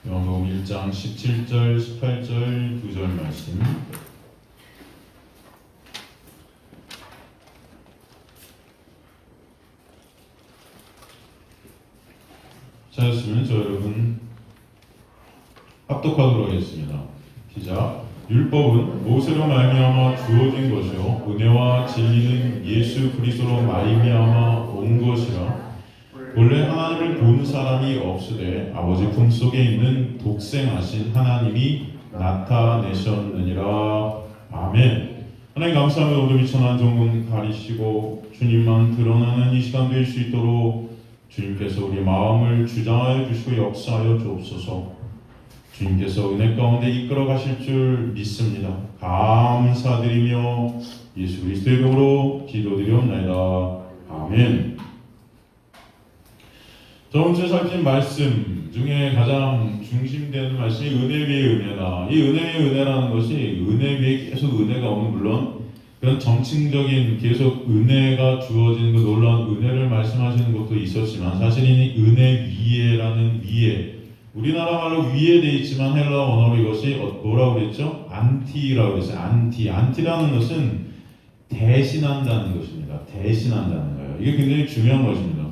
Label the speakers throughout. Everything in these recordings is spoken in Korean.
Speaker 1: 요한복음 1장 17절, 18절, 2절 말씀. 찾았으면 저 여러분 합독하도록 하겠습니다. 시작. 율법은 모세로 말미암아 주어진 것이요 은혜와 진리는 예수 그리스도로 말미암아 온 것이라. 원래 하나님을 본 사람이 없으되 아버지 품속에 있는 독생하신 하나님이 나타내셨느니라. 아멘. 하나님 감사합니다. 오늘 미천한 정문 가리시고 주님만 드러나는 이 시간 될 수 있도록 주님께서 우리 마음을 주장하여 주시고 역사하여 주옵소서. 주님께서 은혜 가운데 이끌어 가실 줄 믿습니다. 감사드리며 예수 그리스도의 이름으로 기도드리옵나이다. 아멘. 저번 주에 살핀 말씀 중에 가장 중심되는 말씀이 은혜 위의 은혜다. 이 은혜 위의 은혜라는 것이 은혜 위에 계속 은혜가 오는, 물론 그런 정칭적인 계속 은혜가 주어지는 그 놀라운 은혜를 말씀하시는 것도 있었지만, 사실 이 은혜 위에라는 위에, 우리나라 말로 위에 돼 있지만 헬라 원어로 이것이 뭐라고 그랬죠? 안티라고 그랬어요. 안티라는 것은 대신한다는 것입니다. 대신한다는 거예요. 이게 굉장히 중요한 것입니다.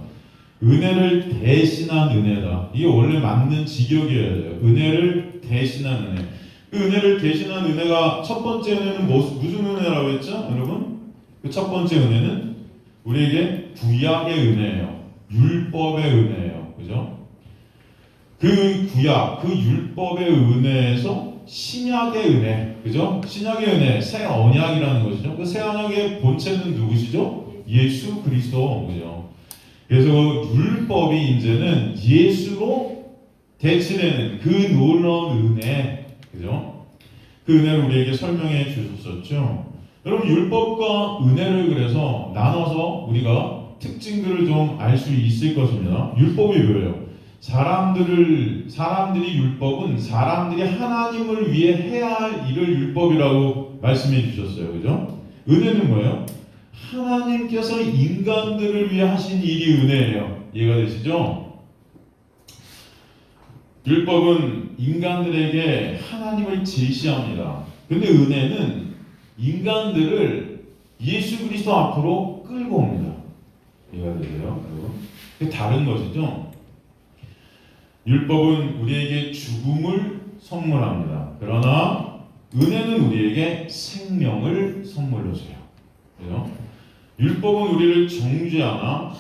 Speaker 1: 은혜를 대신한 은혜다. 이게 원래 맞는 직역이어야 돼요. 은혜를 대신한 은혜. 그 은혜를 대신한 은혜가, 첫 번째 은혜는 무슨 은혜라고 했죠? 여러분? 그 첫 번째 은혜는 우리에게 구약의 은혜예요. 율법의 은혜예요. 그죠? 그 구약, 그 율법의 은혜에서 신약의 은혜, 그죠? 신약의 은혜, 새 언약이라는 것이죠. 그 새 언약의 본체는 누구시죠? 예수 그리스도, 그죠? 그래서 율법이 이제는 예수로 대체되는 그 놀라운 은혜, 그죠? 그 은혜를 우리에게 설명해 주셨었죠. 여러분, 율법과 은혜를 그래서 나눠서 우리가 특징들을 좀 알 수 있을 것입니다. 율법이 뭐예요? 사람들이 율법은 사람들이 하나님을 위해 해야 할 일을 율법이라고 말씀해 주셨어요. 그죠? 은혜는 뭐예요? 하나님께서 인간들을 위해 하신 일이 은혜예요. 이해가 되시죠? 율법은 인간들에게 하나님을 제시합니다. 근데 은혜는 인간들을 예수 그리스도 앞으로 끌고 옵니다. 이해가 되세요? 그게 다른 것이죠? 율법은 우리에게 죽음을 선물합니다. 그러나 은혜는 우리에게 생명을 선물로 줘요. 그죠? 율법은 우리를 정죄하나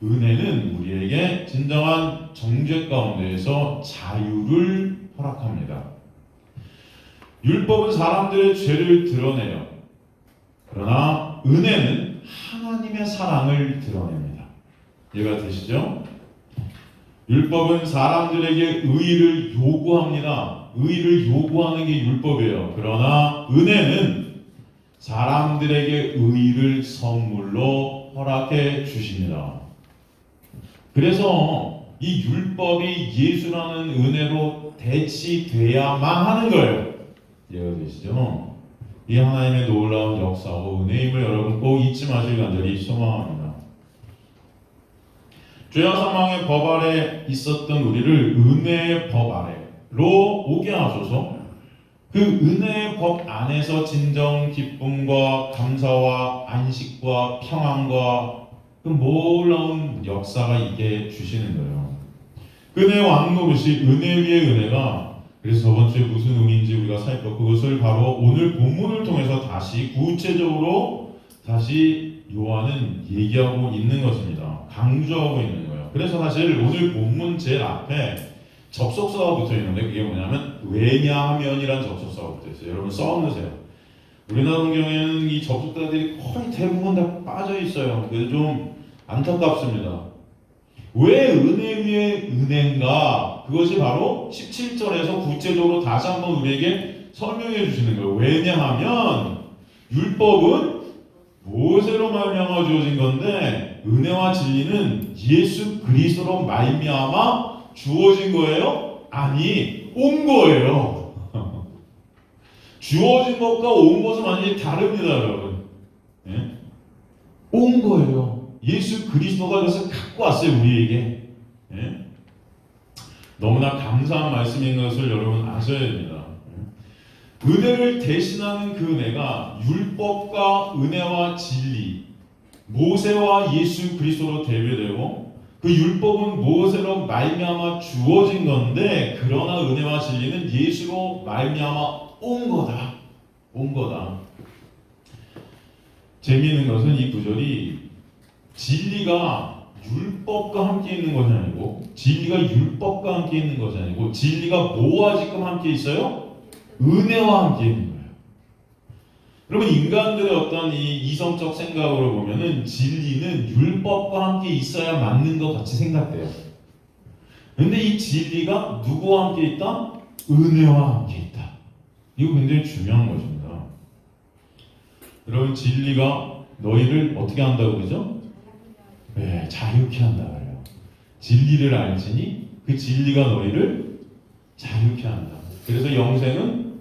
Speaker 1: 은혜는 우리에게 진정한 정죄 가운데에서 자유를 허락합니다. 율법은 사람들의 죄를 드러내요. 그러나 은혜는 하나님의 사랑을 드러냅니다. 이해가 되시죠? 율법은 사람들에게 의의를 요구합니다. 의의를 요구하는 게 율법이에요. 그러나 은혜는 사람들에게 의의를 선물로 허락해 주십니다. 그래서 이 율법이 예수라는 은혜로 대치돼야만 하는 거예요. 이해가 되시죠? 이 하나님의 놀라운 역사고 은혜임을 여러분 꼭 잊지 마시길 간절히 소망합니다. 죄와 사망의 법 아래 있었던 우리를 은혜의 법 아래로 오게 하소서. 그 은혜의 법 안에서 진정 기쁨과 감사와 안식과 평안과 그 놀라운 역사가 있게 주시는 거예요. 은혜 왕노릇이 은혜 위의 은혜가, 그래서 저번 주에 무슨 의미인지 우리가 살펴 그것을 바로 오늘 본문을 통해서 다시 구체적으로 다시 요한은 얘기하고 있는 것입니다. 강조하고 있는 거예요. 그래서 사실 오늘 본문 제일 앞에 접속사가 붙어 있는데 그게 뭐냐면 왜냐하면이란 접속사가 붙어 있어요. 여러분 써놓으세요. 우리나라 성경에는 이 접속사들이 거의 대부분 다 빠져 있어요. 그래서 좀 안타깝습니다. 왜 은혜 위에 은혜인가? 그것이 바로 17절에서 구체적으로 다시 한번 우리에게 설명해 주시는 거예요. 왜냐하면 율법은 모세로 말미암아 주어진 건데 은혜와 진리는 예수 그리스도로 말미암아 주어진 거예요? 아니, 온 거예요. 주어진 것과 온 것은 완전히 다릅니다, 여러분. 예? 온 거예요. 예수 그리스도가 그것을 갖고 왔어요, 우리에게. 예? 너무나 감사한 말씀인 것을 여러분 아셔야 됩니다. 은혜를 대신하는 그 은혜가 율법과 은혜와 진리, 모세와 예수 그리스도로 대표되고, 그 율법은 모세로 말미암아 주어진 건데, 그러나 은혜와 진리는 예수로 말미암아 온 거다. 온 거다. 재미있는 것은 이 구절이 진리가 율법과 함께 있는 것이 아니고, 진리가 율법과 함께 있는 것이 아니고, 진리가 뭐와 지금 함께 있어요? 은혜와 함께 있는 거예요. 여러분, 인간들의 어떤 이 이성적 생각으로 보면은 진리는 율법과 함께 있어야 맞는 것 같이 생각돼요. 근데 이 진리가 누구와 함께 있다? 은혜와 함께 있다. 이거 굉장히 중요한 것입니다. 여러분, 진리가 너희를 어떻게 한다고 그러죠? 네, 자유케 한다 그래요. 진리를 알지니 그 진리가 너희를 자유케 한다. 그래서 영생은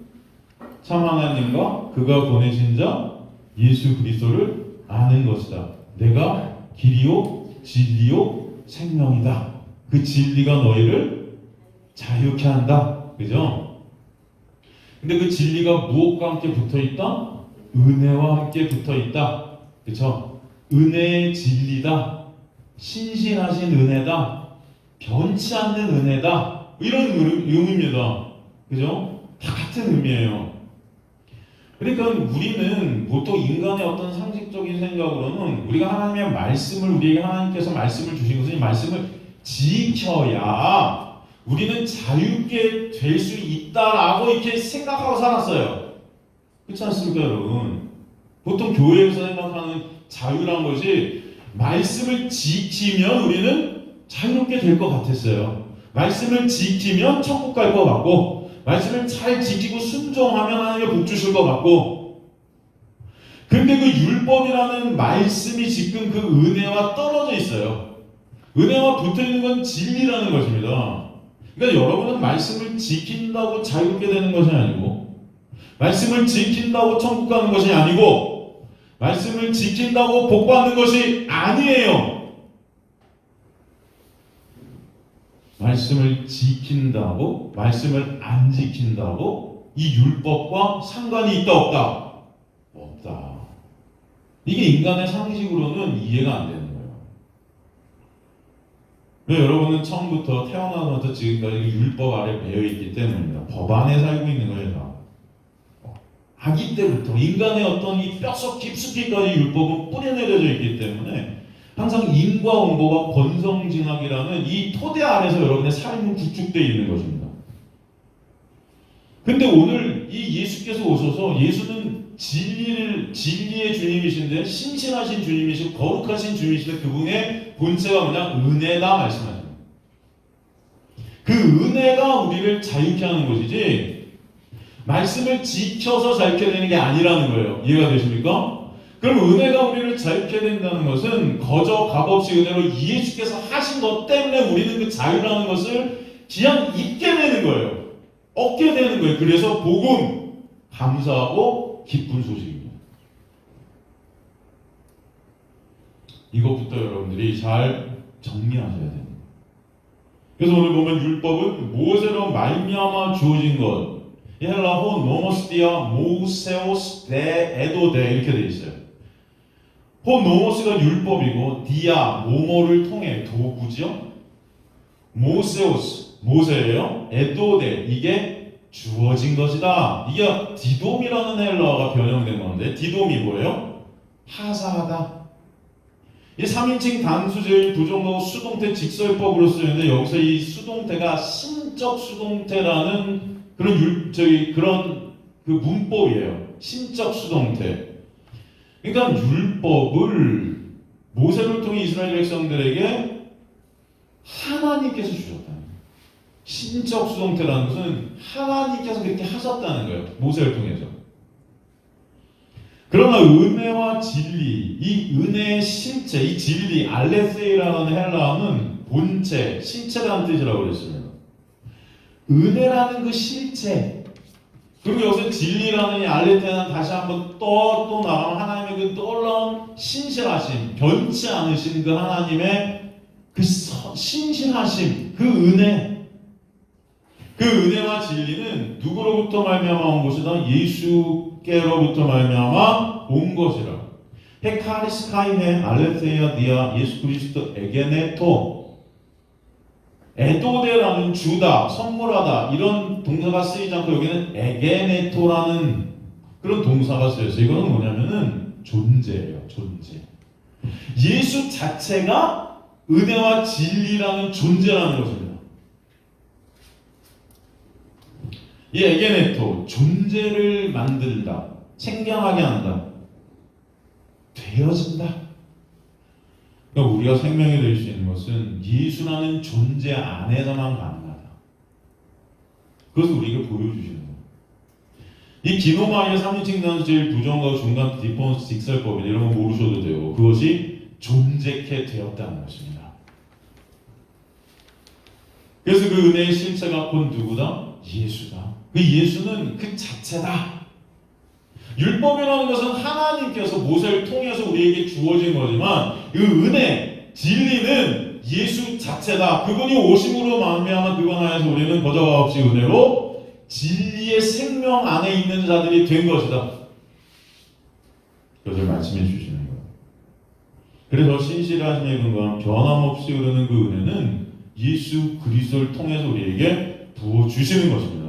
Speaker 1: 참 하나님과 그가 보내신 자 예수 그리스도를 아는 것이다. 내가 길이요 진리요 생명이다. 그 진리가 너희를 자유케 한다. 그죠? 근데 그 진리가 무엇과 함께 붙어있다? 은혜와 함께 붙어있다. 그쵸? 은혜의 진리다. 신실하신 은혜다. 변치 않는 은혜다. 이런 의미입니다. 그죠? 다 같은 의미예요. 그러니까 우리는 보통 인간의 어떤 상식적인 생각으로는 우리가 하나님의 말씀을, 우리에게 하나님께서 말씀을 주신 것은 이 말씀을 지켜야 우리는 자유롭게 될 수 있다라고 이렇게 생각하고 살았어요. 그렇지 않습니까, 여러분? 보통 교회에서 생각하는 자유란 것이 말씀을 지키면 우리는 자유롭게 될 것 같았어요. 말씀을 지키면 천국 갈 것 같고, 말씀을 잘 지키고 순종하면 하나님의 복 주실 것 같고, 근데 그 율법이라는 말씀이 지금 그 은혜와 떨어져 있어요. 은혜와 붙어 있는 건 진리라는 것입니다. 그러니까 여러분은 말씀을 지킨다고 자유롭게 되는 것이 아니고, 말씀을 지킨다고 천국 가는 것이 아니고, 말씀을 지킨다고 복 받는 것이 아니에요. 말씀을 지킨다고, 말씀을 안 지킨다고 이 율법과 상관이 있다 없다? 없다. 이게 인간의 상식으로는 이해가 안 되는 거예요. 왜? 여러분은 처음부터 태어나면서 지금까지 율법 아래 배어있기 때문입니다. 법 안에 살고 있는 거예요. 다. 아기 때부터 인간의 어떤 이 뼛속 깊숙이까지 율법은 뿌려내려져 있기 때문에 항상 인과응보와 권성징악이라는 이 토대 아래서 여러분의 삶은 구축되어 있는 것입니다. 근데 오늘 이 예수께서 오셔서, 예수는 진리의 주님이신데, 신실하신 주님이시고 거룩하신 주님이신데, 그분의 본체가 뭐냐? 은혜다 말씀하십니다. 그 은혜가 우리를 자유케 하는 것이지, 말씀을 지켜서 자유케 되는 게 아니라는 거예요. 이해가 되십니까? 그럼 은혜가 우리를 자유케 된다는 것은 거저 값없이 은혜로 예수께서 하신 것 때문에 우리는 그 자유라는 것을 그냥 잊게 되는 거예요. 얻게 되는 거예요. 그래서 복음, 감사하고 기쁜 소식입니다. 이것부터 여러분들이 잘 정리하셔야 됩니다. 그래서 오늘 보면 율법은 모세로 말미암아 주어진 것, 헬라어 노모스디아 모세오스 데 에도데 이렇게 되어 있어요. 노모스가 율법이고, 디아 모모를 통해 도구죠. 모세오스 모세예요. 에도데 이게 주어진 것이다. 이게 디돔이라는 헬라어가 변형된 건데, 디돔이 뭐예요? 하사하다. 이 3인칭 단수제일 부정어 수동태 직설법으로 쓰였는데, 여기서 이 수동태가 신적 수동태라는 그런 그 문법이에요. 신적 수동태. 그러니까 율법을 모세를 통해 이스라엘 백성들에게 하나님께서 주셨다는 거예요. 신적 수동태라는 것은 하나님께서 그렇게 하셨다는 거예요. 모세를 통해서. 그러나 은혜와 진리, 이 은혜의 실체, 이 진리, 알레세이라는 헬라어는 본체, 신체라는 뜻이라고 그랬습니다. 은혜라는 그 실체, 그리고 여기서 진리라는 이 알레테는 다시 한번 또 나가면 하나님의 그 놀라운 신실하심, 변치 않으신 그 하나님의 그 신실하심, 그 은혜, 그 은혜와 진리는 누구로부터 말미암아 온 것이다? 예수께로부터 말미암아 온 것이라. 헤카리스카이네 알레테야 디아 예수 그리스도에게네 토. 에도데라는 주다, 선물하다 이런 동사가 쓰이지 않고 여기는 에게네토라는 그런 동사가 쓰여서 이거는 뭐냐면은 존재예요. 존재. 예수 자체가 은혜와 진리라는 존재라는 것입니다. 이 에게네토, 존재를 만들다, 생겨나게 한다, 되어진다. 그러니까 우리가 생명이 될 수 있는 것은 예수라는 존재 안에서만 가능하다. 그것을 우리에게 보여주시는 거예요. 이 기노마이의 3인칭 단수제일 부정과 중간 디퍼런스 직설법 이런 거 모르셔도 돼요. 그것이 존재케 되었다는 것입니다. 그래서 그 은혜의 실체가 곧 누구다? 예수다. 그 예수는 그 자체다. 율법이라는 것은 하나님께서 모세를 통해서 우리에게 주어진 거지만 그 은혜, 진리는 예수 자체다. 그분이 오심으로 말미암아 그분 안에서 우리는 거저가 없이 은혜로 진리의 생명 안에 있는 자들이 된 것이다. 그것을 말씀해 주시는 거예요. 그래서 신실하심에 근거한 변함없이 흐르는 그 은혜는 예수 그리스도를 통해서 우리에게 부어주시는 것입니다.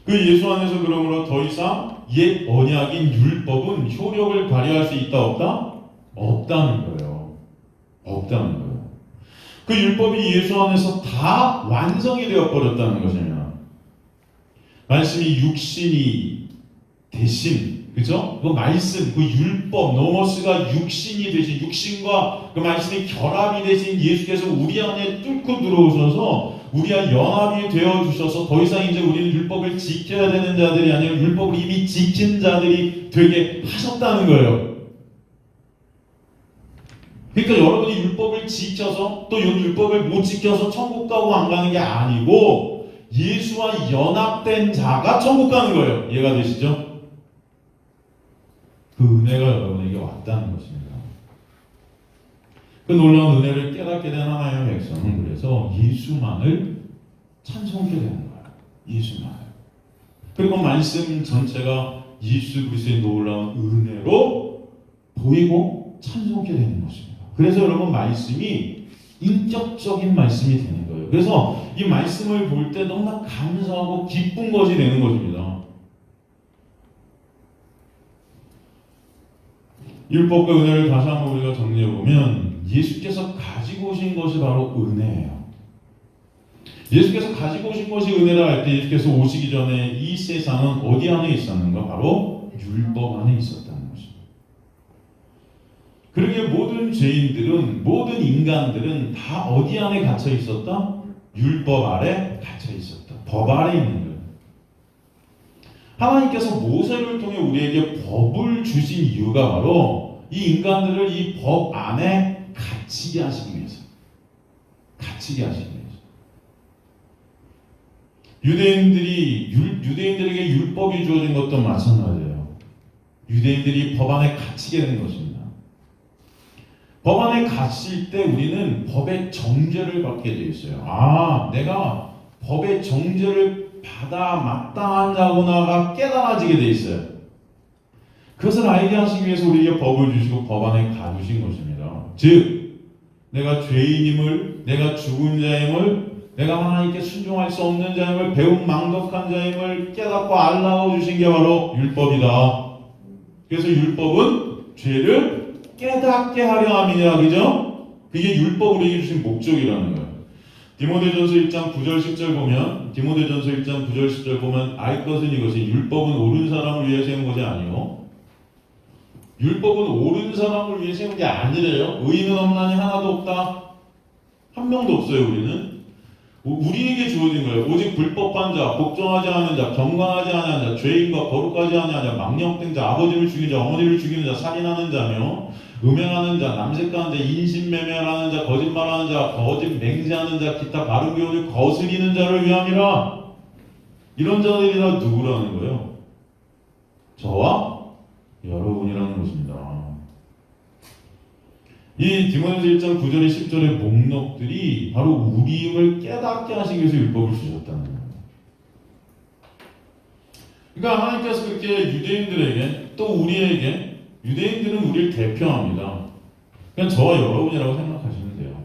Speaker 1: 그 예수 안에서 그러므로 더 이상 옛 언약인 율법은 효력을 발휘할 수 있다 없다? 없다는 거예요. 없다는 거예요. 그 율법이 예수 안에서 다 완성이 되어 버렸다는 것입니다. 말씀이 육신이 대신, 그죠? 그 말씀, 그 율법, 노모스가 육신이 되신, 육신과 그 말씀이 결합이 되신 예수께서 우리 안에 뚫고 들어오셔서 우리와 연합이 되어 주셔서 더 이상 이제 우리는 율법을 지켜야 되는 자들이 아니라 율법을 이미 지킨 자들이 되게 하셨다는 거예요. 그러니까 여러분이 율법을 지켜서 또 율법을 못 지켜서 천국 가고 안 가는 게 아니고 예수와 연합된 자가 천국 가는 거예요. 이해가 되시죠? 그 은혜가 여러분에게 왔다는 것입니다. 그 놀라운 은혜를 깨닫게 된 하나님의 백성은 그래서 예수만을 찬송하게 되는 거예요. 예수만을. 그리고 말씀 전체가 예수 그리스도의 놀라운 은혜로 보이고 찬송하게 되는 것입니다. 그래서 여러분 말씀이 인격적인 말씀이 되는 거예요. 그래서 이 말씀을 볼 때 너무나 감사하고 기쁜 것이 되는 것입니다. 율법과 은혜를 다시 한번 우리가 정리해보면 예수께서 가지고 오신 것이 바로 은혜예요. 예수께서 가지고 오신 것이 은혜라 할 때 예수께서 오시기 전에 이 세상은 어디 안에 있었는가? 바로 율법 안에 있었다는 것입니다. 그러기에 모든 죄인들은, 모든 인간들은 다 어디 안에 갇혀 있었다? 율법 아래 갇혀 있었다. 법 아래 있는 거예요. 하나님께서 모세를 통해 우리에게 법을 주신 이유가 바로 이 인간들을 이 법 안에 갇히게 하시기 위해서. 갇히게 하시기 위해서. 유대인들에게 율법이 주어진 것도 마찬가지예요. 유대인들이 법 안에 갇히게 된 것입니다. 법 안에 갇힐 때 우리는 법의 정죄를 받게 되어 있어요. 아, 내가 법의 정죄를 받아 마땅한 자구나가 깨달아지게 돼 있어요. 그것을 알게 하시기 위해서 우리에게 법을 주시고 법 안에 가두신 것입니다. 즉, 내가 죄인임을, 내가 죽은 자임을, 내가 하나님께 순종할 수 없는 자임을, 배은망덕한 자임을 깨닫고 알라고 주신 게 바로 율법이다. 그래서 율법은 죄를 깨닫게 하려 함이냐, 그죠? 그게 율법으로 우리에게 주신 목적이라는 거예요. 디모데전서 1장 9절 10절 보면, 디모데전서 1장 9절 10절 보면 알 것은 이것이 율법은 옳은 사람을 위해 세운 것이 아니요. 율법은 옳은 사람을 위해 세운 게 아니래요. 의인은 없나니 하나도 없다. 한 명도 없어요. 우리에게 주어진 거예요. 오직 불법한 자, 복종하지 않은 자, 경건하지 않은 자, 죄인과 거룩하지 않은 자, 망령된 자, 아버지를 죽인 자, 어머니를 죽이는 자, 살인하는 자며 음행하는 자, 남색하는 자, 인신매매하는 자, 거짓말하는 자, 거짓 맹세하는 자, 기타 바른 교훈을 거스리는 자를 위함이라. 이런 자들이 다 누구라는 거예요? 저와 여러분이라는 것입니다. 이 디모데전서 1장 9절에 10절의 목록들이 바로 우리 힘을 깨닫게 하시기 위해서 율법을 주셨다는 거예요. 그러니까 하나님께서 그렇게 유대인들에게 또 우리에게, 유대인들은 우리를 대표합니다. 그냥 저와 여러분이라고 생각하시면 돼요.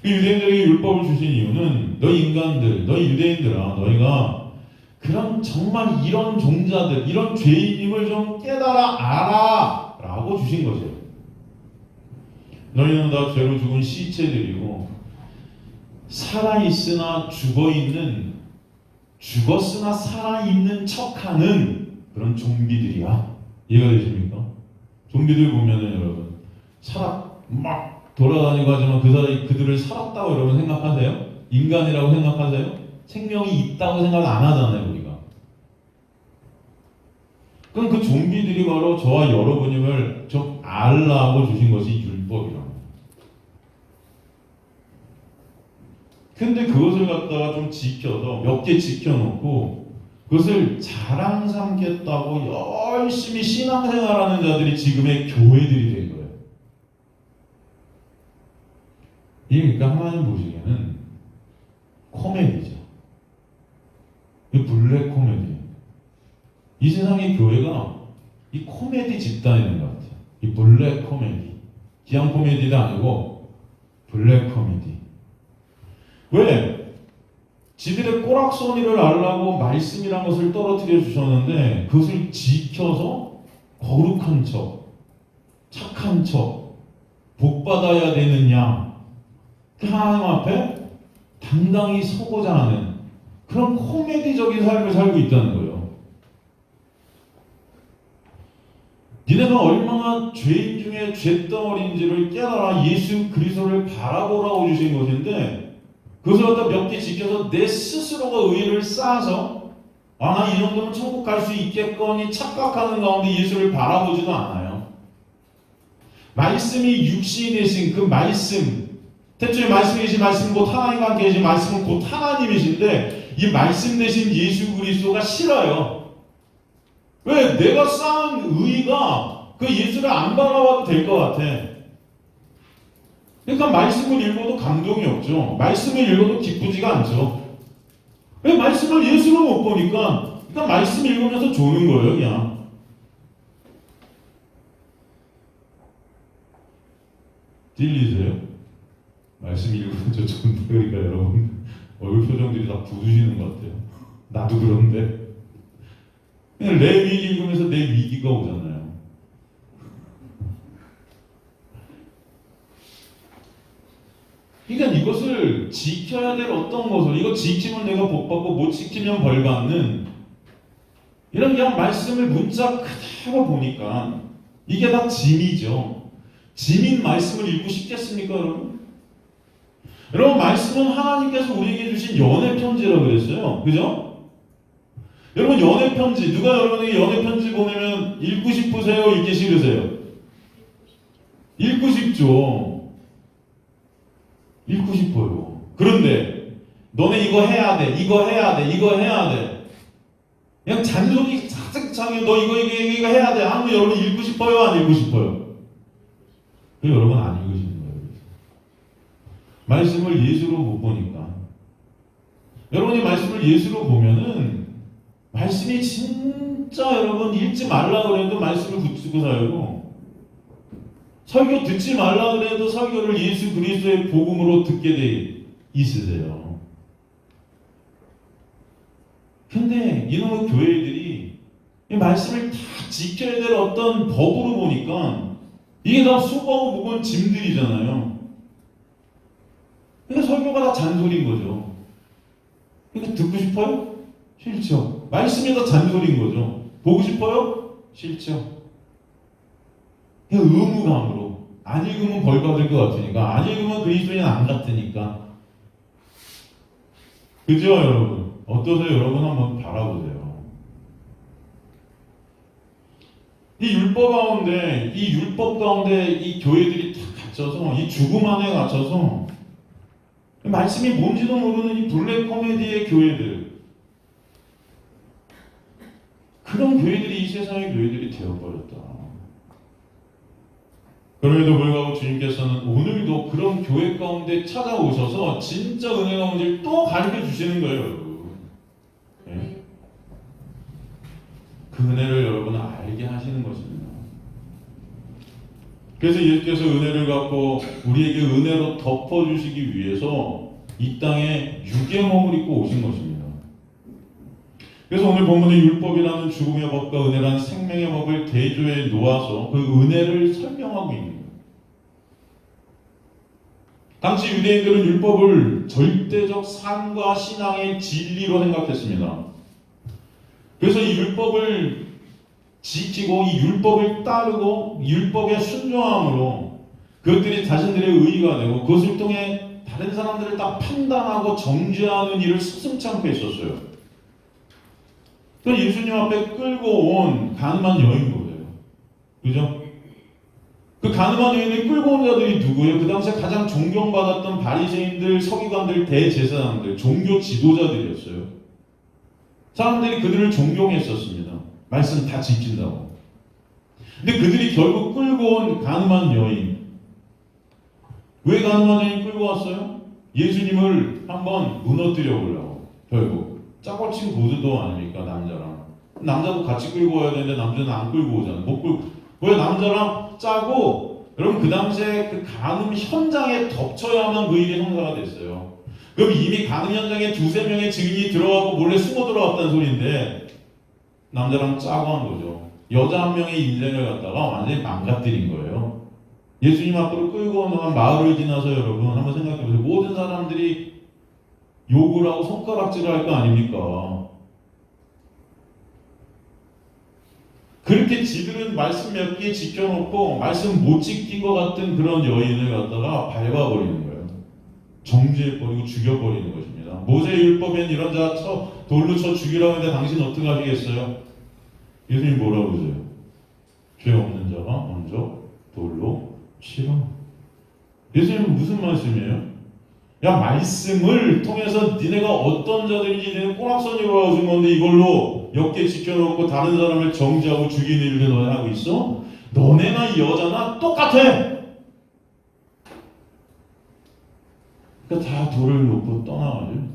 Speaker 1: 그 유대인들에게 율법을 주신 이유는 너희 인간들, 너희 유대인들아, 너희가 그런 정말 이런 종자들, 이런 죄인임을 좀 깨달아 알아 라고 주신 거죠. 너희는 다 죄로 죽은 시체들이고 살아있으나 죽어있는, 죽었으나 살아있는 척하는 그런 좀비들이야. 이해가 되십니까? 좀비들 보면은 여러분 막 돌아다니고 하지만 그들을 살았다고 여러분 생각하세요? 인간이라고 생각하세요? 생명이 있다고 생각 안 하잖아요, 우리가. 그럼 그 좀비들이 바로 저와 여러분임을 좀 알라고 주신 것이 율법이라고. 근데 그것을 갖다가 좀 지켜서 몇 개 지켜놓고 그것을 자랑 삼겠다고 열심히 신앙생활하는 자들이 지금의 교회들이 된 거예요. 이게 그러니까 하나님 보시기에는 코미디죠. 블랙 코미디. 이 세상의 교회가 이 코미디 집단이 된 것 같아요. 이 블랙 코미디. 기양 코미디도 아니고 블랙 코미디. 왜? 지들의 꼬락서니를 알라고 말씀이란 것을 떨어뜨려 주셨는데 그것을 지켜서 거룩한 척, 착한 척, 복받아야 되는 양, 하나님 앞에 당당히 서고자 하는 그런 코미디적인 삶을 살고 있다는 거예요. 니네가 얼마나 죄인 중에 죄덩어리인지를 깨달아 예수 그리스도를 바라보라고 주신 것인데 그것을 갖다 몇 개 지켜서 내 스스로가 의를 쌓아서 나 이 정도면 천국 갈 수 있겠거니 착각하는 가운데 예수를 바라보지도 않아요. 말씀이 육신이 되신 그 말씀, 태초에 말씀이 계신 말씀은 곧 하나님과 함께 계신 말씀은 곧 하나님이신데 이 말씀 되신 예수 그리스도가 싫어요. 왜? 내가 쌓은 의가 그 예수를 안 바라봐도 될 것 같아. 그러니까 말씀을 읽어도 감동이 없죠. 말씀을 읽어도 기쁘지가 않죠. 왜? 말씀을 예수로 못 보니까 그러니까 말씀 읽으면서 조는 거예요, 그냥. 들리세요? 말씀 읽으면서 조는 그러니까 여러분 얼굴 표정들이 다 굳으시는 것 같아요. 나도 그런데 그냥 내 위기 읽으면서 내 위기가 오잖아요. 그러니까 이것을 지켜야 될 어떤 것을, 이거 지키면 내가 복받고 못 지키면 벌받는 이런 그냥 말씀을 문자 그대로 보니까 이게 다 짐이죠. 짐인 말씀을 읽고 싶겠습니까, 여러분? 여러분, 말씀은 하나님께서 우리에게 주신 연애 편지라고 그랬어요. 그죠? 여러분, 연애 편지, 누가 여러분에게 연애 편지 보내면 읽고 싶으세요? 읽기 싫으세요? 읽고 싶죠. 읽고 싶어요. 그런데 너네 이거 해야 돼, 이거 해야 돼, 이거 해야 돼. 그냥 잔소리 차근차근 너 이거 해야 돼. 하면 여러분 읽고 싶어요, 안 읽고 싶어요? 그 여러분 안 읽으시는 거예요. 말씀을 예수로 못 보니까. 여러분이 말씀을 예수로 보면은 말씀이 진짜 여러분 읽지 말라 그래도 말씀을 붙이고 살고. 설교 듣지 말라 그래도 설교를 예수 그리스도의 복음으로 듣게 돼 있으세요. 근데 이놈의 교회들이 이 말씀을 다 지켜야 될 어떤 법으로 보니까 이게 다 수고하고 무거운 짐들이잖아요. 그러니까 설교가 다 잔소리인 거죠. 그러니까 듣고 싶어요? 싫죠. 말씀이 다 잔소리인 거죠. 보고 싶어요? 싫죠. 그냥 의무감으로 안 읽으면 벌 받을 것 같으니까, 안 읽으면 그리스도인 안 같으니까. 그죠, 여러분? 어떠세요? 여러분 한번 바라보세요. 이 율법 가운데 이 교회들이 다 갇혀서 이 죽음 안에 갇혀서 말씀이 뭔지도 모르는 이 블랙 코미디의 교회들, 그런 교회들이 이 세상의 교회들이 되어버렸다. 그럼에도 불구하고 주님께서는 오늘도 그런 교회 가운데 찾아오셔서 진짜 은혜가 뭔지 또 가르쳐 주시는 거예요, 여러분. 네? 그 은혜를 여러분은 알게 하시는 것입니다. 그래서 예수께서 은혜를 갖고 우리에게 은혜로 덮어주시기 위해서 이 땅에 육의 몸을 입고 오신 것입니다. 그래서 오늘 본문의 율법이라는 죽음의 법과 은혜라는 생명의 법을 대조에 놓아서 그 은혜를 설명하고 있는 거예요. 당시 유대인들은 율법을 절대적 삶과 신앙의 진리로 생각했습니다. 그래서 이 율법을 지키고 이 율법을 따르고 율법에 순종함으로 그것들이 자신들의 의의가 되고 그것을 통해 다른 사람들을 딱 판단하고 정죄하는 일을 스승치 않고 했었어요. 그 예수님 앞에 끌고 온 가늠한 여인 보세요. 그죠? 그 가늠한 여인을 끌고 온 자들이 누구예요? 그 당시에 가장 존경받았던 바리새인들, 서기관들, 대제사장들, 종교 지도자들이었어요. 사람들이 그들을 존경했었습니다. 말씀 다 지킨다고. 근데 그들이 결국 끌고 온 가늠한 여인. 왜 가늠한 여인 끌고 왔어요? 예수님을 한번 무너뜨려 보려고. 결국 짜고 친 고수도 아닙니까, 남자랑. 남자도 같이 끌고 와야 되는데 남자는 안 끌고 오잖아요. 못 끌고. 왜 남자랑 짜고, 여러분 그 당시에 그 간음 현장에 덮쳐야만 그 일이 형사가 됐어요. 그럼 이미 간음 현장에 두세 명의 증인이 들어가고 몰래 숨어 들어왔다는 소리인데 남자랑 짜고 한 거죠. 여자 한 명의 인생을 갖다가 완전히 망가뜨린 거예요. 예수님 앞으로 끌고 오는 한 마을을 지나서 여러분 한번 생각해 보세요. 모든 사람들이 욕을 하고 손가락질을 할 거 아닙니까? 그렇게 지들은 말씀 몇 개 지켜놓고 말씀 못 지킨 것 같은 그런 여인을 갖다가 밟아버리는 거예요. 정죄해버리고 죽여버리는 것입니다. 모세율법엔 이런 자 돌로 쳐 죽이라고 했는데 당신 어떻게 하시겠어요? 예수님 뭐라고 그러세요? 죄 없는 자가 먼저 돌로 치라. 예수님은 무슨 말씀이에요? 야, 말씀을 통해서 니네가 어떤 자들인지 니네 꼬락서니로 하고 준 건데 이걸로 몇 개 지켜놓고 다른 사람을 정죄하고 죽이는 일을 너네 하고 있어? 너네나 이 여자나 똑같아. 그러니까 다 돌을 놓고 떠나가죠.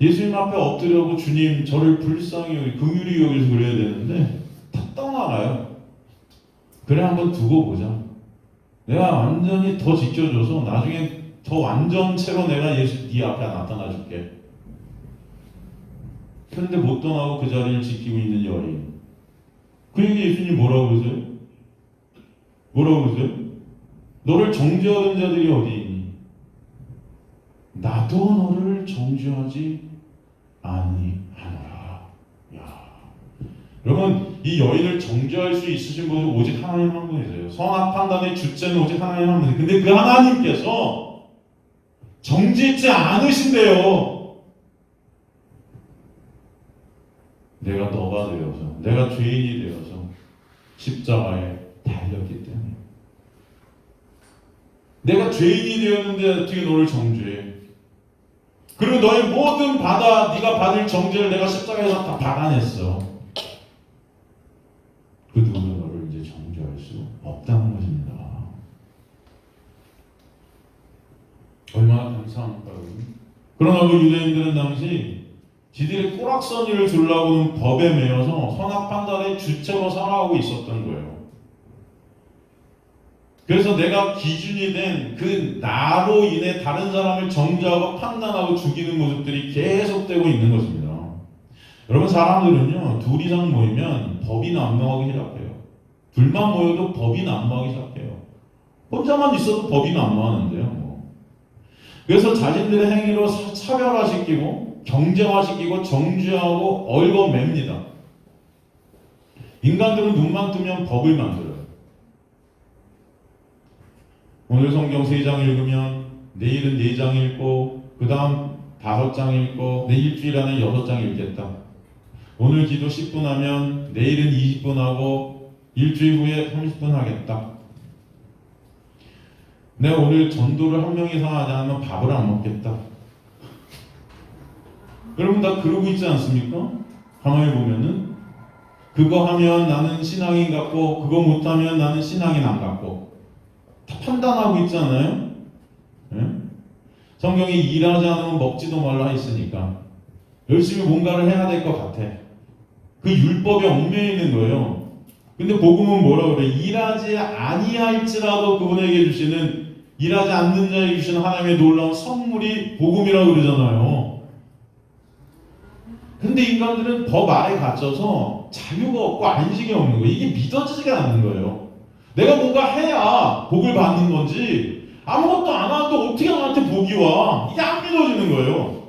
Speaker 1: 예수님 앞에 엎드려고 주님 저를 불쌍히 여기 긍휼히 여기서 그래야 되는데 다 떠나가요. 그래 한번 두고 보자. 내가 완전히 더 지켜줘서 나중에 더 완전체로 내가 예수 네 앞에 나타나 줄게. 그런데 못 떠나고 그 자리를 지키고 있는 여인. 그에게 예수님 뭐라고 그러세요? 뭐라고 그러세요? 너를 정죄하는 자들이 어디 있니? 나도 너를 정죄하지 아니하노라. 야, 여러분 이 여인을 정죄할 수 있으신 분은 오직 하나님 한 분이세요. 선악 판단의 주체는 오직 하나님 한 분이세요. 근데 그 하나님께서 정죄치 않으신대요. 내가 너가 되어서, 내가 죄인이 되어서 십자가에 달렸기 때문에. 내가 죄인이 되었는데 어떻게 너를 정죄해? 그리고 너의 모든 네가 받을 정죄를 내가 십자가에서 다 받아냈어. 그 누구도 너를 이제 정죄할 수 없다는 것입니다. 얼마나 감사합니까? 그러나 그 유대인들은 당시 지들의 꼬락서니를 주려고는 법에 매여서 선악 판단의 주체로 살아가고 있었던 거예요. 그래서 내가 기준이 된 그 나로 인해 다른 사람을 정죄하고 판단하고 죽이는 모습들이 계속되고 있는 것입니다. 여러분 사람들은요 둘 이상 모이면 법이 난무하기 시작해요. 둘만 모여도 법이 난무하기 시작해요. 혼자만 있어도 법이 난무하는데요. 그래서 자신들의 행위로 차별화시키고 경쟁화시키고 정죄하고 얽어맵니다. 인간들은 눈만 뜨면 법을 만들어요. 오늘 성경 3장 읽으면 내일은 4장 읽고 그 다음 5장 읽고 내 일주일 안에 6장 읽겠다. 오늘 기도 10분 하면 내일은 20분 하고 일주일 후에 30분 하겠다. 내가 오늘 전도를 한 명 이상 하지 않으면 밥을 안 먹겠다. 여러분 다 그러고 있지 않습니까? 가만히 보면은 그거 하면 나는 신앙인 같고 그거 못하면 나는 신앙인 안 같고 다 판단하고 있잖아요. 예? 성경이 일하지 않으면 먹지도 말라 했으니까 열심히 뭔가를 해야 될 것 같아. 그 율법에 얽매여 있는 거예요. 근데 복음은 뭐라 그래? 일하지 아니할지라도 그분에게 주시는, 일하지 않는 자에게 주시는 하나님의 놀라운 선물이 복음이라고 그러잖아요. 근데 인간들은 법 아래 갇혀서 자유가 없고 안식이 없는 거예요. 이게 믿어지지가 않는 거예요. 내가 뭔가 해야 복을 받는 건지 아무것도 안 해도 어떻게 나한테 복이 와? 이게 안 믿어지는 거예요.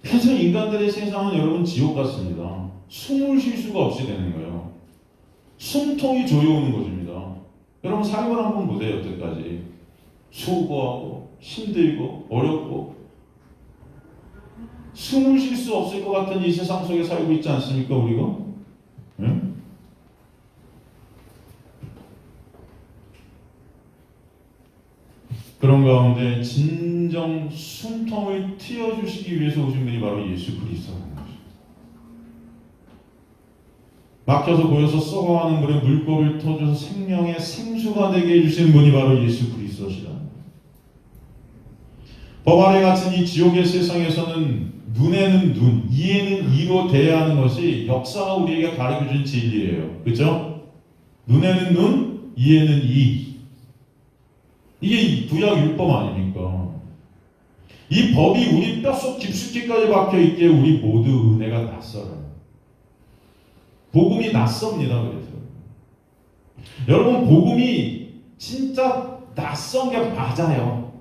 Speaker 1: 그래서 인간들의 세상은 여러분 지옥 같습니다. 숨을 쉴 수가 없이 되는 거예요. 숨통이 조여오는 것입니다. 여러분 삶을 한번 보세요. 여태까지 수고하고 힘들고 어렵고 숨을 쉴 수 없을 것 같은 이 세상 속에 살고 있지 않습니까? 우리가? 응? 그런 가운데 진정 숨통을 트여주시기 위해서 오신 분이 바로 예수 그리스도라는 것입니다. 막혀서 고여서 썩어가는 물에 물꼬를 터줘서 생명의 생수가 되게 해주신 분이 바로 예수 그리스도시라는 거예요. 법 아래 갇힌 이 지옥의 세상에서는 눈에는 눈, 이에는 이로 대해야 하는 것이 역사가 우리에게 가르쳐준 진리예요. 그렇죠? 눈에는 눈, 이에는 이. 이게 구약 율법 아닙니까? 이 법이 우리 뼛속 깊숙이까지 박혀있기에 우리 모두 은혜가 낯설어요. 복음이 낯섭니다. 그래서 여러분 복음이 진짜 낯선 게 맞아요.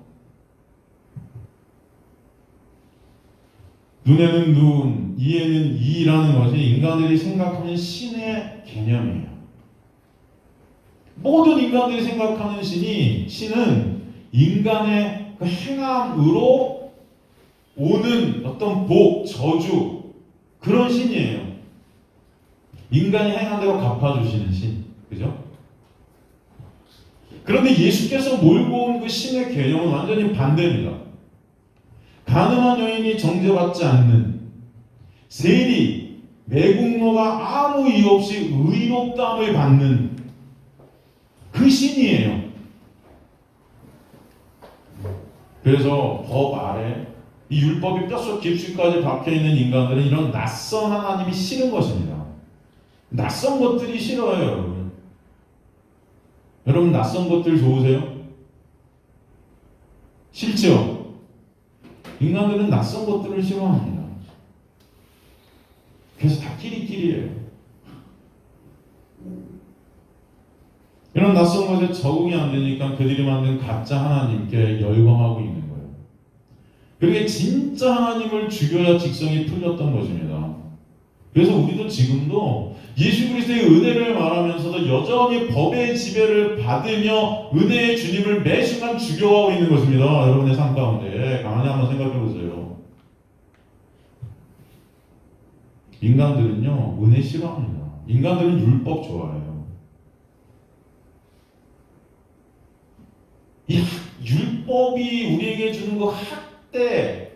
Speaker 1: 눈에는 눈, 이에는 이라는 것이 인간들이 생각하는 신의 개념이에요. 모든 인간들이 생각하는 신은 인간의 그 행함으로 오는 어떤 복, 저주, 그런 신이에요. 인간이 행한 대로 갚아주시는 신. 그죠? 그런데 예수께서 몰고 온 그 신의 개념은 완전히 반대입니다. 가늠한 여인이 정죄받지 않는, 세리, 매국노가 아무 이유 없이 의롭다함을 받는 그 신이에요. 그래서 법 아래 이 율법이 뼛속 깊숙이까지 박혀있는 인간들은 이런 낯선 하나님이 싫은 것입니다. 낯선 것들이 싫어요. 여러분. 여러분 낯선 것들 좋으세요? 싫죠? 인간들은 낯선 것들을 싫어합니다. 그래서 다 끼리끼리예요. 이런 낯선 것에 적응이 안 되니까 그들이 만든 가짜 하나님께 열광하고 있는 거예요. 그게 진짜 하나님을 죽여야 직성이 풀렸던 것입니다. 그래서 우리도 지금도 예수 그리스도의 은혜를 말하면서도 여전히 법의 지배를 받으며 은혜의 주님을 매 순간 죽여가고 있는 것입니다. 여러분의 삶 가운데 가만히 한번 생각해 보세요. 인간들은요 은혜 싫어합니다. 인간들은 율법 좋아해요. 이 율법이 우리에게 주는 그 학대,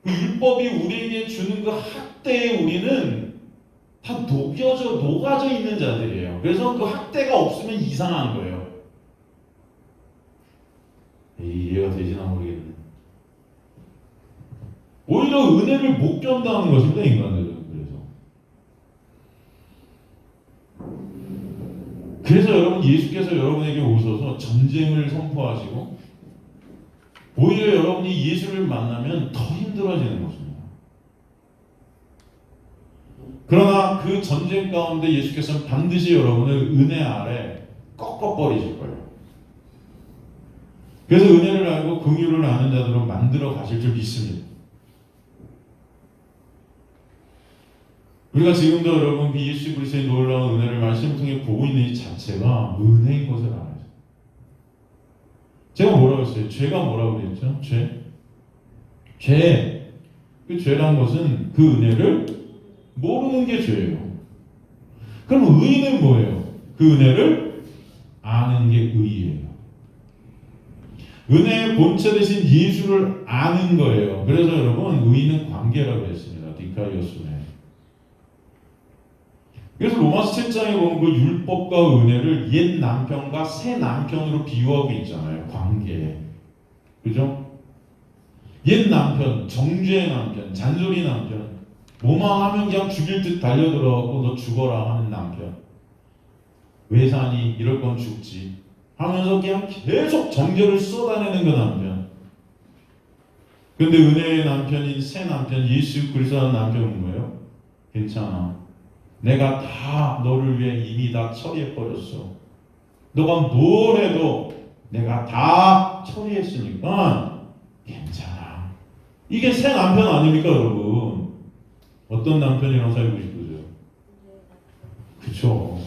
Speaker 1: 그 율법이 우리에게 주는 그 학대에 우리는 다 녹아져 있는 자들이에요. 그래서 그 학대가 없으면 이상한 거예요. 이해가 되지나 모르겠네. 오히려 은혜를 못 견다는 것입니다, 인간들은. 그래서 여러분 예수께서 여러분에게 오셔서 전쟁을 선포하시고 오히려 여러분이 예수를 만나면 더 힘들어지는 것입니다. 그러나 그 전쟁 가운데 예수께서는 반드시 여러분을 은혜 아래 꺾어버리실 거예요. 그래서 은혜를 알고 긍휼을 아는 자들로 만들어 가실 줄 믿습니다. 우리가 지금도 여러분 그 예수 그리스도의 놀라운 은혜를 말씀을 통해 보고 있는 이 자체가 은혜인 것을 알아요. 제가 뭐라고 했어요? 죄가 뭐라고 그랬죠? 죄. 그 죄란 것은 그 은혜를 모르는 게 죄예요. 그럼 의는 뭐예요? 그 은혜를 아는 게 의예요. 은혜의 본체 대신 예수를 아는 거예요. 그래서 여러분 의는 관계라고 했습니다. 디카이오스네. 그래서 로마서 7장에 보면 그 율법과 은혜를 옛 남편과 새 남편으로 비유하고 있잖아요. 관계에. 그죠? 옛 남편, 정죄의 남편, 잔소리 남편, 뭐만 하면 그냥 죽일 듯 달려들어갖고 너 죽어라 하는 남편. 왜 사니? 이럴 건 죽지. 하면서 그냥 계속 정죄를 쏟아내는 그 남편. 근데 은혜의 남편인 새 남편, 예수 그리스도의 남편은 뭐예요? 괜찮아. 내가 다 너를 위해 이미 다 처리해버렸어. 너가 뭘 해도 내가 다 처리했으니까 괜찮아. 이게 새 남편 아닙니까, 여러분? 어떤 남편이랑 살고 싶으세요? 그쵸?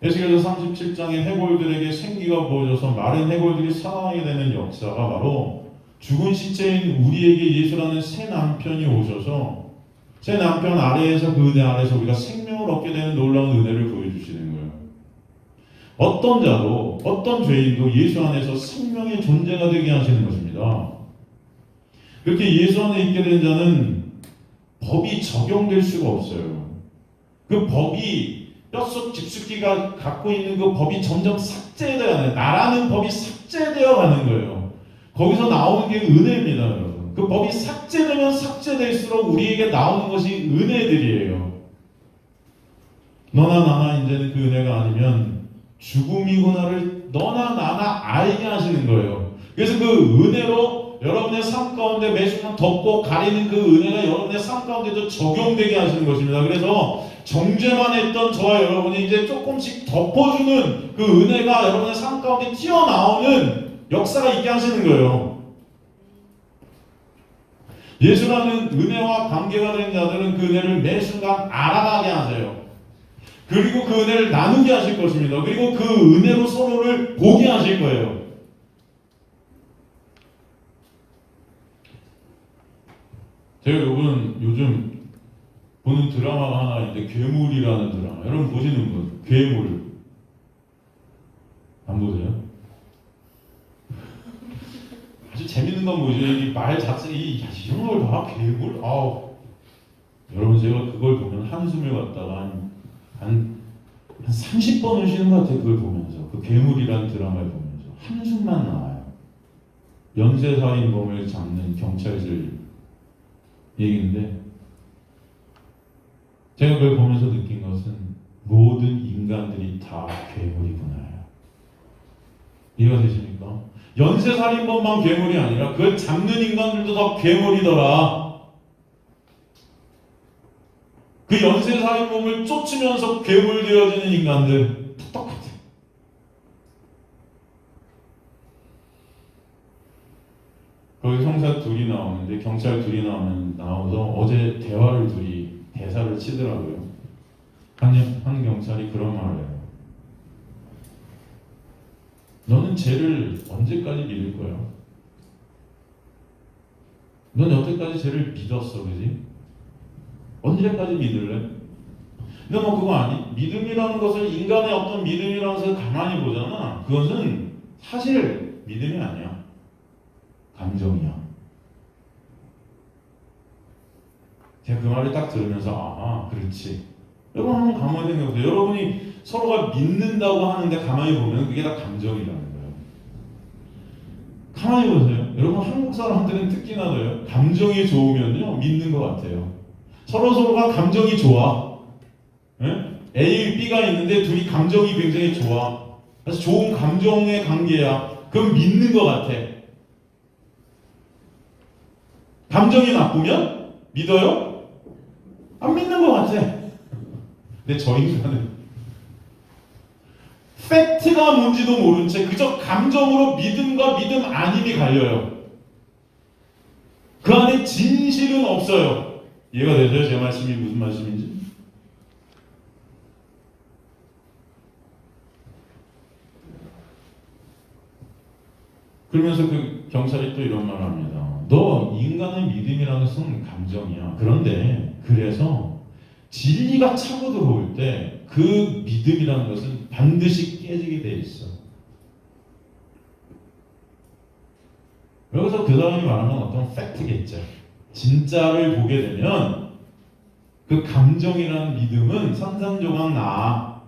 Speaker 1: 에스겔서 37장에 해골들에게 생기가 부어져서 마른 해골들이 살아나게 되는 역사가 바로 죽은 시체인 우리에게 예수라는 새 남편이 오셔서 새 남편 아래에서 그 은혜 아래에서 우리가 생명을 얻게 되는 놀라운 은혜를 보여주시는 거예요. 어떤 자도 어떤 죄인도 예수 안에서 생명의 존재가 되게 하시는 것입니다. 그렇게 예수 안에 있게 된 자는 법이 적용될 수가 없어요. 그 법이 뼛속 깊숙이가 갖고 있는 그 법이 점점 삭제되어 가는, 나라는 법이 삭제되어 가는 거예요. 거기서 나오는 게 은혜입니다, 여러분. 그 법이 삭제되면 삭제될수록 우리에게 나오는 것이 은혜들이에요. 너나 나나 이제는 그 은혜가 아니면 죽음이구나를 너나 나나 알게 하시는 거예요. 그래서 그 은혜로 여러분의 삶 가운데 매 순간 덮고 가리는 그 은혜가 여러분의 삶 가운데도 적용되게 하시는 것입니다. 그래서 정죄만 했던 저와 여러분이 이제 조금씩 덮어주는 그 은혜가 여러분의 삶 가운데 튀어나오는 역사가 있게 하시는 거예요. 예수라는 은혜와 관계가 된 자들은 그 은혜를 매 순간 알아가게 하세요. 그리고 그 은혜를 나누게 하실 것입니다. 그리고 그 은혜로 서로를 보게 하실 거예요. 제가 요즘 보는 드라마가 하나 있는데 괴물이라는 드라마. 여러분 보시는 분? 괴물. 안 보세요? 아주 재밌는 건 뭐죠? 이 말 자체, 이런 걸 봐? 괴물? 아우. 여러분 제가 그걸 보면 한숨을 갖다가 한 30번은 쉬는 것 같아요. 그걸 보면서. 그 괴물이라는 드라마를 보면서. 한숨만 나와요. 연쇄살인범을 잡는 경찰들 얘기인데 제가 그걸 보면서 느낀 것은 모든 인간들이 다 괴물이구나. 이해가 되십니까? 연쇄살인범만 괴물이 아니라 그걸 잡는 인간들도 다 괴물이더라. 그 연쇄살인범을 쫓으면서 괴물 되어지는 인간들 똑같아. 거기 형사 둘이 나오는데 경찰 둘이 나와서 어제 대화를 둘이 대사를 치더라고요. 한 경찰이 그런 말을 해요. 너는 쟤를 언제까지 믿을 거야? 넌 여태까지 쟤를 믿었어, 그지? 언제까지 믿을래? 근데 뭐 그거 아니? 믿음이라는 것을 인간의 어떤 믿음이라는 것을 가만히 보잖아. 그것은 사실 믿음이 아니야. 감정이야. 제가 그 말을 딱 들으면서 아, 그렇지. 여러분 한번 가만히 생각해보세요. 여러분이 서로가 믿는다고 하는데 가만히 보면 그게 다 감정이라는 거예요. 가만히 보세요. 여러분 한국 사람들은 특히나도요. 감정이 좋으면요 믿는 것 같아요. 서로가 감정이 좋아. 네? A, B가 있는데 둘이 감정이 굉장히 좋아. 그래서 좋은 감정의 관계야. 그럼 믿는 것 같아. 감정이 나쁘면 믿어요? 안 믿는 것 같아. 근데 저 인간은 팩트가 뭔지도 모른 채 그저 감정으로 믿음과 믿음 아님이 갈려요. 그 안에 진실은 없어요. 이해가 되죠? 제 말씀이 무슨 말씀인지? 그러면서 그 경찰이 또 이런 말을 합니다. 너 인간의 믿음이라는 것은 감정이야. 그런데 그래서 진리가 차고 들어올 때 그 믿음이라는 것은 반드시 깨지게 돼 있어. 여기서 그 사람이 말하는 어떤 팩트겠죠. 진짜를 보게 되면 그 감정이라는 믿음은 산산조각 나.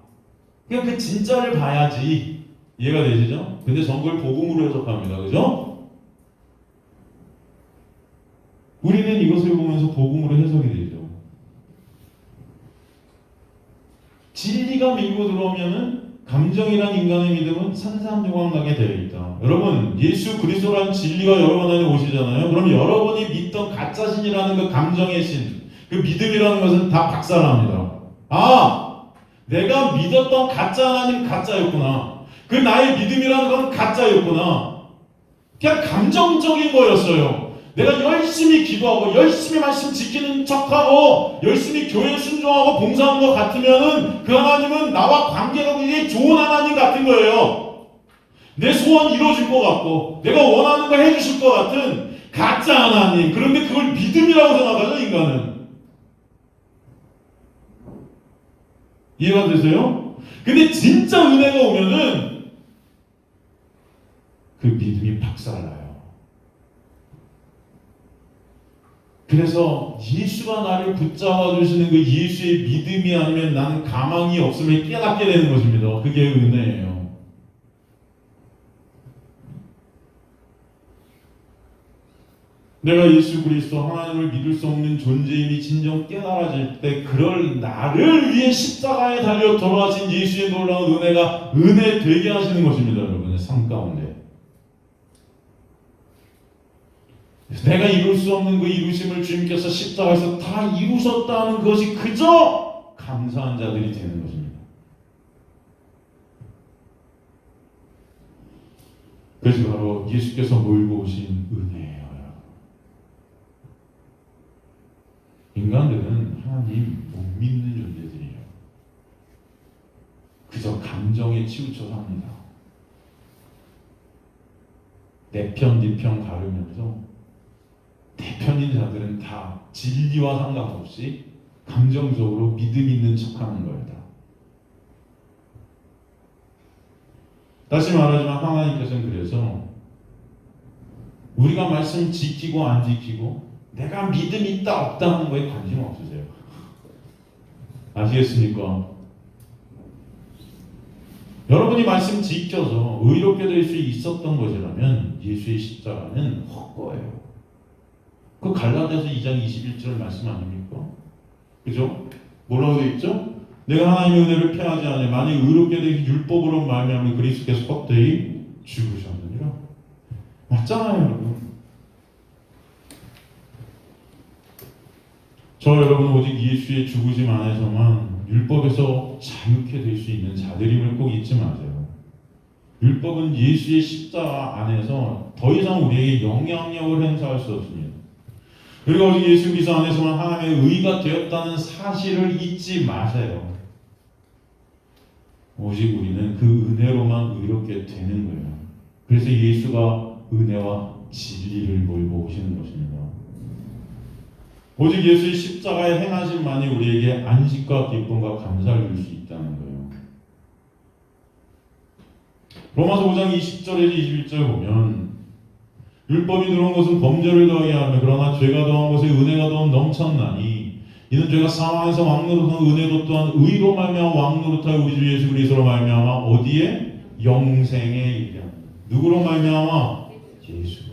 Speaker 1: 그냥 그 진짜를 봐야지 이해가 되시죠? 근데 전 그걸 복음으로 해석합니다. 그죠? 우리는 이것을 보면서 복음으로 해석이 되죠. 진리가 밀고 들어오면은 감정이란 인간의 믿음은 산산조각 나게 되어 있다. 여러분, 예수 그리스도라는 진리가 여러분 안에 오시잖아요. 그럼 여러분이 믿던 가짜신이라는 그 감정의 신, 그 믿음이라는 것은 다 박살납니다. 아, 내가 믿었던 가짜 하나님 가짜였구나. 그 나의 믿음이라는 건 가짜였구나. 그냥 감정적인 거였어요. 내가 열심히 기도하고 열심히 말씀 지키는 척하고 열심히 교회 순종하고 봉사하는 것 같으면은 그 하나님은 나와 관계가 굉장히 좋은 하나님 같은 거예요. 내 소원 이루어질 것 같고 내가 원하는 거 해주실 것 같은 가짜 하나님. 그런데 그걸 믿음이라고 생각하죠, 인간은. 이해가 되세요? 근데 진짜 은혜가 오면은 그 믿음이 박살나요. 그래서 예수가 나를 붙잡아 주시는 그 예수의 믿음이 아니면 나는 가망이 없음을 깨닫게 되는 것입니다. 그게 은혜예요. 내가 예수 그리스도 하나님을 믿을 수 없는 존재임이 진정 깨달아질 때 그럴 나를 위해 십자가에 달려 돌아가신 예수의 놀라운 은혜가 은혜 되게 하시는 것입니다. 여러분의 삶 가운데. 내가 이룰 수 없는 그 이루심을 주님께서 십자가에서 다 이루셨다는 것이 그저 감사한 자들이 되는 것입니다. 그것이 바로 예수께서 몰고 오신 은혜예요. 인간들은 하나님 못 믿는 존재들이에요. 그저 감정에 치우쳐 삽니다. 내 편, 네 편 가르면서 내 편인 자들은 다 진리와 상관없이 감정적으로 믿음 있는 척하는 거예요. 다시 말하지만 하나님께서는 그래서 우리가 말씀 지키고 안 지키고 내가 믿음 있다 없다 하는 거에 관심 없으세요. 아시겠습니까? 여러분이 말씀 지켜서 의롭게 될 수 있었던 것이라면 예수의 십자가는 헛거예요. 그 갈라디아서 2장 21절 말씀 아닙니까? 그죠? 뭐라고 되어 있죠? 내가 하나님의 은혜를 패하지 않으니 만일 의롭게 되기 율법으로 말미암아 그리스도께서 헛되이 죽으셨느니라. 맞잖아요, 여러분. 저 여러분 오직 예수의 죽으심 안에서만 율법에서 자유케 될 수 있는 자들임을 꼭 잊지 마세요. 율법은 예수의 십자가 안에서 더 이상 우리에게 영향력을 행사할 수 없습니다. 그리고 오직 예수 그리스도 안에서만 하나님의 의가 되었다는 사실을 잊지 마세요. 오직 우리는 그 은혜로만 의롭게 되는 거예요. 그래서 예수가 은혜와 진리를 몰고 오시는 것입니다. 오직 예수의 십자가의 행하심만이 우리에게 안식과 기쁨과 감사를 줄 수 있다는 거예요. 로마서 5장 20절에서 21절 보면 율법이 들어온 것은 범죄를 더하게 하며 그러나 죄가 더한 것에 은혜가 더 넘쳤나니 이는 죄가 사망에서 왕노릇한 은혜도 또한 의로 말미암아 왕노릇하여 우리 주 예수 그리스도로 말미암아 어디에? 영생에 이르게 합니다. 누구로 말미암아? 예수.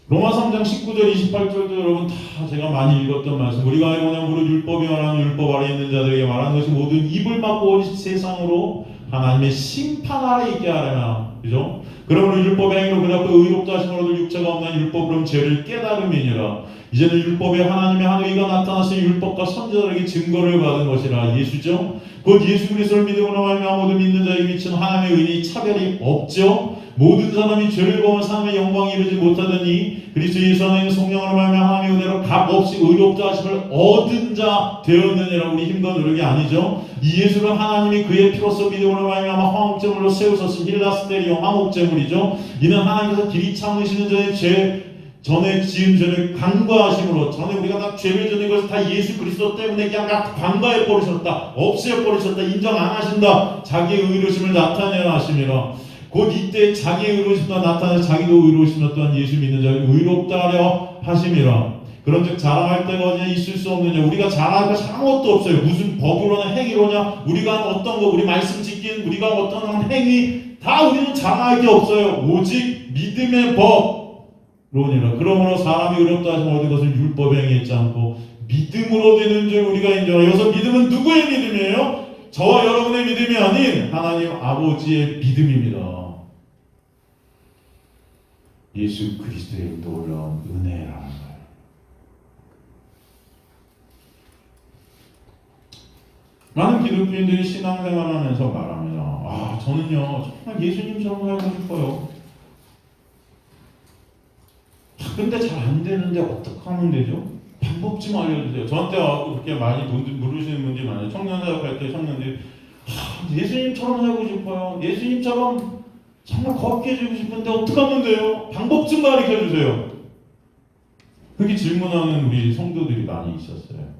Speaker 1: 로마 3장 19절 28절도 여러분 다 제가 많이 읽었던 말씀. 우리가 알고는 무릇 율법이 말하는 율법 아래 있는 자들에게 말하는 것이 모든 입을 막고 온 세상으로 하나님의 심판 아래 있게 하려나. 그죠? 그러므로 율법의 행위로 그들 앞에 의롭다 하심으로도 육체가 없는 율법으로 죄를 깨달음이니라. 이제는 율법에 하나님의 한 의가 나타났으니 율법과 선지자들에게 증거를 받은 것이라. 예수죠? 곧 예수 그리스도를 믿음으로 말미암아 모든 믿는 자에게 미친 하나님의 의니 차별이 없죠. 모든 사람이 죄를 범한 사람의 영광에 이르지 못하더니 그리스도 예수 안에 있는 성령으로 말미암아 하나님의 은혜로 값없이 의롭다 하심을 얻은 자 되었느니라. 우리 힘과 노력이 아니죠. 이 예수를 하나님이 그의 피로써 믿음으로 말미암아 화목제물로 세우셨으니 힐라스테리오 화목제물이죠. 이는 하나님께서 길이 참으시는 자의 죄 전에 지은 죄를 간과하심으로 전에 우리가 다 죄를 지은 것을 다 예수 그리스도 때문에 그냥 다 간과해 버리셨다. 없애 버리셨다. 인정 안 하신다. 자기의 의로심을 나타내라 하심이라. 곧 이때 자기의 의로심도 나타내 자기도 의로우시며 또한 예수 믿는 자를 의롭다 하려 하심이라. 그런즉 자랑할 때가 어디냐 있을 수 없느냐. 우리가 자랑할 것이 아무것도 없어요. 무슨 법으로나 행위로냐, 우리가 한 어떤 거, 우리 말씀 지킨, 우리가 어떤 한 행위, 다 우리는 자랑할 게 없어요. 오직 믿음의 법로니라. 그러므로 사람이 의롭다 하시면 어디 것을 율법에 행했지 않고 믿음으로 되는 줄 우리가 인정하여. 여기서 믿음은 누구의 믿음이에요? 저와 여러분의 믿음이 아닌 하나님 아버지의 믿음입니다. 예수 그리스도의 놀라운 은혜라는 거예요. 많은 기독교인들이 신앙생활하면서 말합니다. 아, 저는요 정말 예수님처럼 살고 싶어요. 근데 잘 안 되는데 어떻게 하면 되죠? 방법 좀 알려주세요. 저한테 와서 그렇게 많이 물으시는 분들이 많아요. 청년사역 할 때 청년들이 예수님처럼 살고 싶어요. 예수님처럼 정말 걷게 해주고 싶은데 어떻게 하면 돼요? 방법 좀 가르쳐 주세요. 그렇게 질문하는 우리 성도들이 많이 있었어요.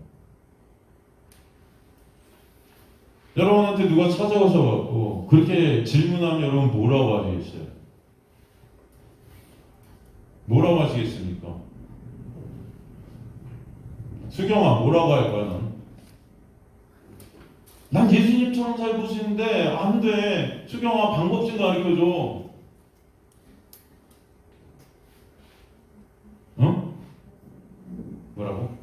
Speaker 1: 여러분한테 누가 찾아와서 갖고 그렇게 질문하면 여러분 뭐라고 하시겠어요? 뭐라고 하시겠습니까? 수경아, 뭐라고 할 거야, 넌? 난 예수님처럼 살고 싶은데 안 돼. 수경아, 방법 좀 가르쳐줘. 어? 뭐라고?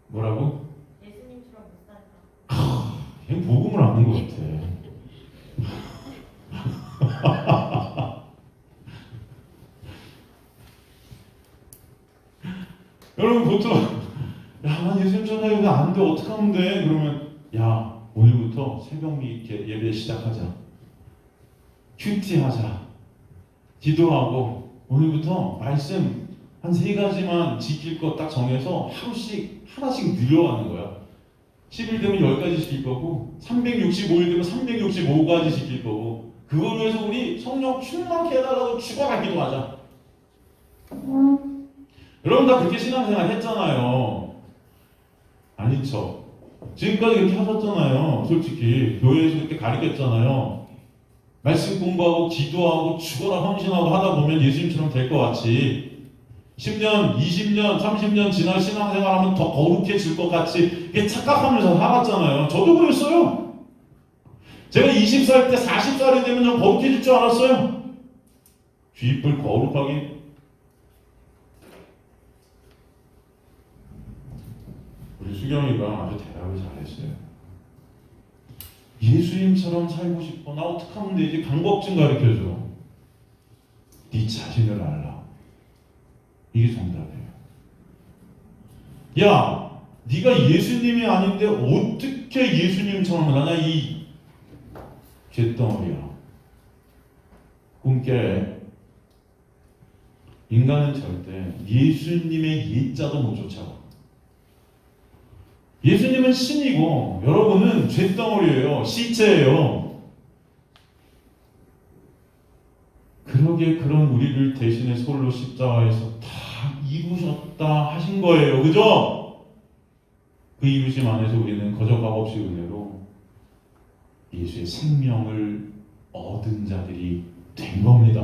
Speaker 1: 뭐라고?
Speaker 2: 예수님처럼 못 살까?
Speaker 1: 얘 복음을 아는 것 같아. 여러분 보통 난 예수님처럼 살는데 안 돼. 어떻게 하면 돼? 그러면 야, 오늘부터 새벽 예배 시작하자. 큐티하자. 기도하고 오늘부터 말씀 한 3가지만 지킬 거 딱 정해서 하나씩 늘려가는 거야. 10일 되면 10가지 시킬 거고 365일 되면 365가지 시킬 거고 그걸로 해서 우리 성령 충만케 해달라고 죽어가기도 하자. 여러분 다 그렇게 신앙생활 했잖아요. 아닌 척. 지금까지 그렇게 하셨잖아요. 솔직히 교회에서 그렇게 가르쳤잖아요. 말씀 공부하고 기도하고 죽어라 헌신하고 하다 보면 예수님처럼 될 것 같이 10년, 20년, 30년 지나 신앙생활하면 더 거룩해질 것 같이 이게 착각하면서 살았잖아요. 저도 그랬어요. 제가 20살 때 40살이 되면 좀 거룩해질 줄 알았어요. 쥐뿔 거룩하긴. 우리 수경이가 아주 대답을 잘했어요. 예수님처럼 살고 싶어. 나 어떻게 하면 되지? 방법 좀 가르쳐줘. 네 자신을 알라. 이게 정답이에요. 야, 네가 예수님이 아닌데 어떻게 예수님처럼 하냐? 이 쇳덩어리야. 꿈깨. 인간은 절대 예수님의 예자도 못 쫓아가. 예수님은 신이고 여러분은 쇳덩어리예요. 시체예요. 그러기에 그런 우리를 대신에 홀로 십자가에서 다 이루셨다 하신 거예요. 그죠? 그 이루심 안에서 우리는 거저값 없이 은혜로 예수의 생명을 얻은 자들이 된 겁니다.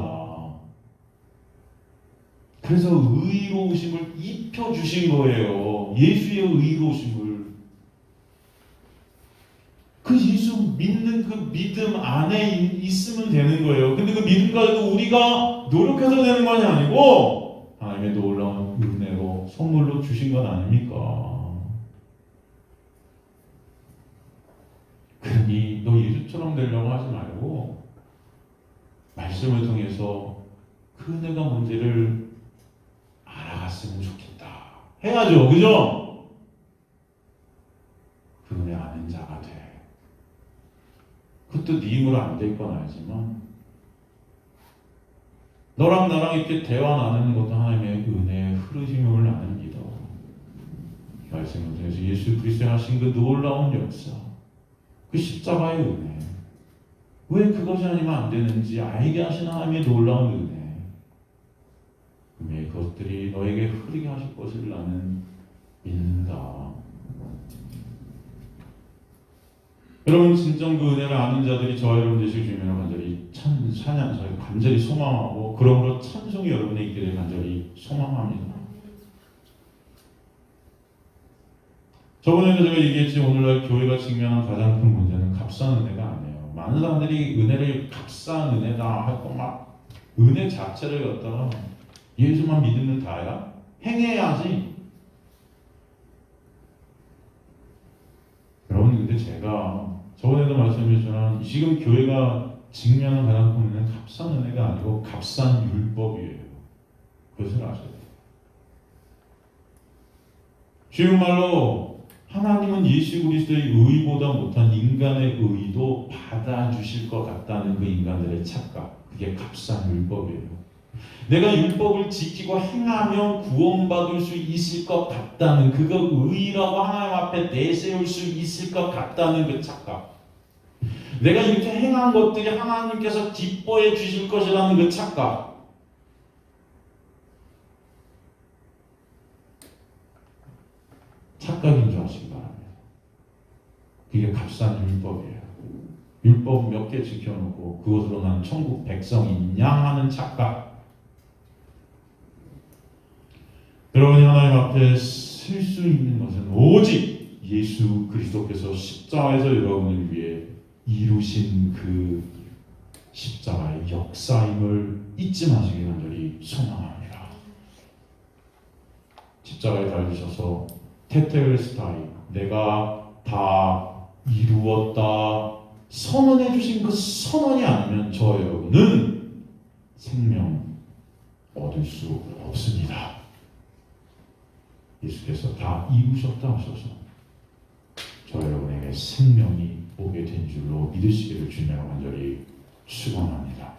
Speaker 1: 그래서 의로우심을 입혀주신 거예요. 예수의 의로우심을. 그 예수 믿는 그 믿음 안에 있으면 되는 거예요. 근데 그 믿음 가지고 우리가 노력해서 되는 것이 아니고 하나님의 놀라운 은혜로 선물로 주신 것 아닙니까? 그러니 너 예수처럼 되려고 하지 말고 말씀을 통해서 그 은혜가 뭔지를 알아갔으면 좋겠다 해야죠. 그죠? 그 은혜 아는 자가 돼. 그것도 네 힘으로 안 될 건 알지만 너랑 나랑 이렇게 대화 나누는 것도 하나님의 은혜의 흐르심을 나는 믿어. 말씀을 통해서 예수 그리스도의 하신 그 놀라운 역사, 그 십자가의 은혜, 왜 그것이 아니면 안 되는지 알게 하시는 하나님의 놀라운 은혜, 그것들이 너에게 흐르게 하실 것을 나는 믿는다. 여러분 진정 그 은혜를 아는 자들이 저와 여러분 되시길 주님을 간절히 간절히 소망하고 그러므로 찬송이 여러분의 있기를 간절히 소망합니다. 저번에도 제가 얘기했지 오늘날 교회가 직면한 가장 큰 문제는 값싼 은혜가 아니에요. 많은 사람들이 은혜를 값싼 은혜다 하고 막 은혜 자체를 갖다가 예수만 믿으면 다야? 행해야지. 여러분 근데 제가 저번에도 말씀드렸지만 지금 교회가 직면한 가장 큰 문제는 값싼 은혜가 아니고 값싼 율법이에요. 그것을 아셔야 돼요. 쉬운 말로 하나님은 예수 그리스도의 의보다 못한 인간의 의도 받아주실 것 같다는 그 인간들의 착각, 그게 값싼 율법이에요. 내가 율법을 지키고 행하면 구원받을 수 있을 것 같다는 그거 의라고 하나님 앞에 내세울 수 있을 것 같다는 그 착각, 내가 이렇게 행한 것들이 하나님께서 기뻐해 주실 것이라는 그 착각, 착각인 줄 아시기 바랍니다. 그게 값싼 율법이에요. 율법 몇 개 지켜놓고 그것으로 나는 천국 백성이냐 하는 착각. 여러분이 하나님 앞에 쓸 수 있는 것은 오직 예수 그리스도께서 십자가에서 여러분을 위해 이루신 그 십자가의 역사임을 잊지 마시기 간절히 소망합니다. 십자가에 달리셔서 테텔레스타이, 내가 다 이루었다 선언해 주신 그 선언이 아니면 저 여러분은 생명 얻을 수 없습니다. 예수께서 다 이루셨다 하셔서 저 여러분에게 생명이 오게 된 줄로 믿으시기를 주님으로 간절히 축원합니다.